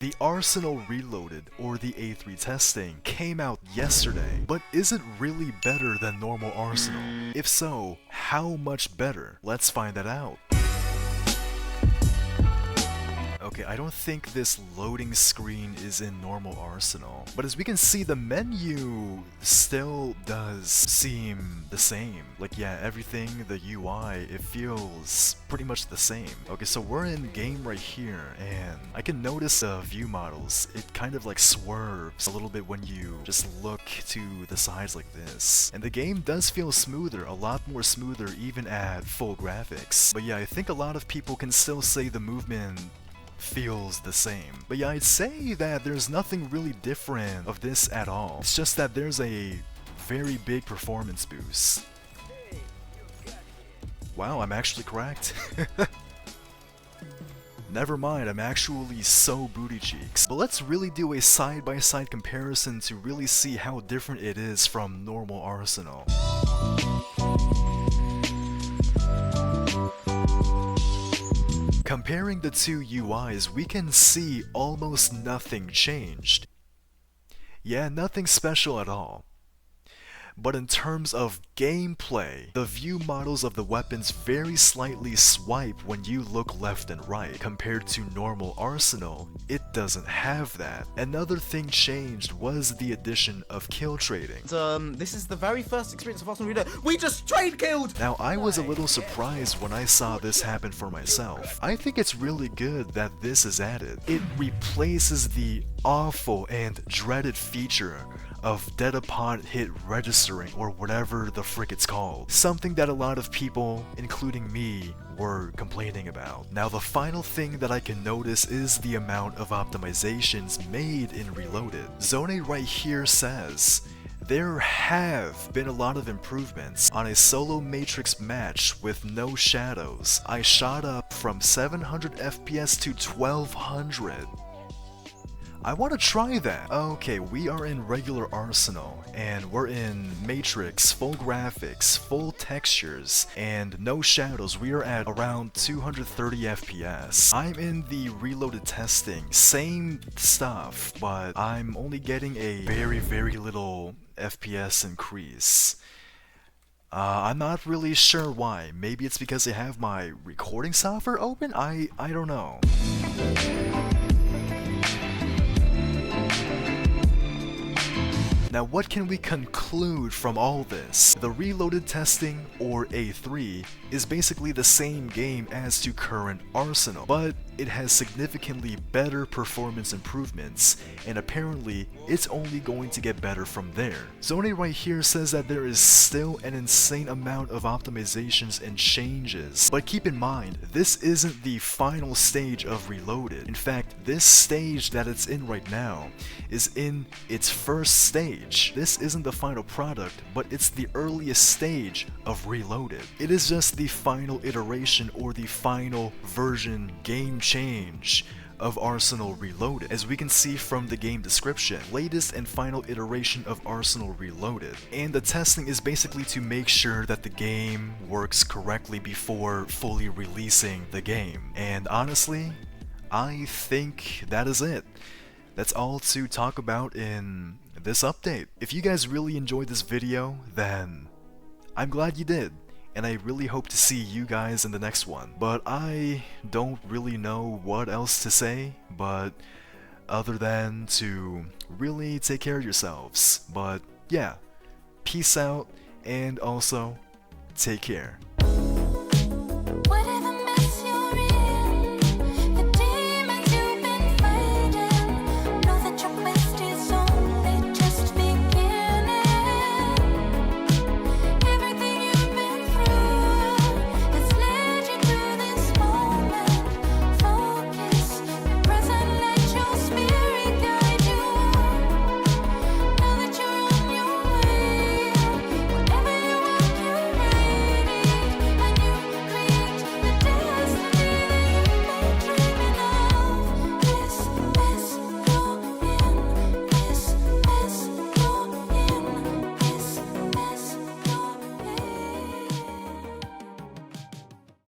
The Arsenal Reloaded, or the A3 testing, came out yesterday, but is it really better than normal Arsenal? If so, how much better? Let's find that out. Okay, I don't think this loading screen is in normal Arsenal, but as we can see, the menu still does seem the same. Like, yeah, everything, the UI, it feels pretty much the same. Okay, so we're in game right here, and I can notice the view models. It kind of like swerves a little bit when you just look to the sides like this. And the game does feel smoother, a lot more smoother even at full graphics. But yeah, I think a lot of people can still say the movement feels the same. But yeah, I'd say that there's nothing really different of this at all. It's just that there's a very big performance boost. Wow, I'm actually correct. Never mind, I'm actually so booty cheeks. But let's really do a side-by-side comparison to really see how different it is from normal Arsenal. Comparing the two UIs, we can see almost nothing changed. Yeah, nothing special at all. But in terms of gameplay, the view models of the weapons very slightly swipe when you look left and right. Compared to normal Arsenal, it doesn't have that. Another thing changed was the addition of kill trading. This is the very first experience of Arsenal Reader. We just trade killed! Now, I was a little surprised when I saw this happen for myself. I think it's really good that this is added. It replaces the awful and dreaded feature of dead upon hit registering, or whatever the frick it's called. Something that a lot of people, including me, were complaining about. Now, the final thing that I can notice is the amount of optimizations made in Reloaded. Zone right here says, there have been a lot of improvements. On a solo matrix match with no shadows, I shot up from 700 FPS to 1200. I want to try that. Okay, we are in regular Arsenal, and we're in Matrix, full graphics, full textures, and no shadows. We are at around 230 FPS. I'm in the Reloaded testing, same stuff, but I'm only getting a very little FPS increase. I'm not really sure why. Maybe it's because I have my recording software open? I don't know. Now, what can we conclude from all this? The Reloaded testing, or A3, is basically the same game as to current Arsenal, but it has significantly better performance improvements, and apparently it's only going to get better from there. Zone right here says that there is still an insane amount of optimizations and changes, but keep in mind, this isn't the final stage of Reloaded. In fact, this stage that it's in right now is in its first stage. This isn't the final product, but it's the earliest stage of Reloaded. It is just the final iteration, or the final version game change of Arsenal Reloaded. As we can see from the game description, latest and final iteration of Arsenal Reloaded. And the testing is basically to make sure that the game works correctly before fully releasing the game. And honestly, I think that is it. That's all to talk about in this update. If you guys really enjoyed this video, then I'm glad you did, and I really hope to see you guys in the next one. But I don't really know what else to say, but other than to really take care of yourselves. But yeah, peace out, and also take care.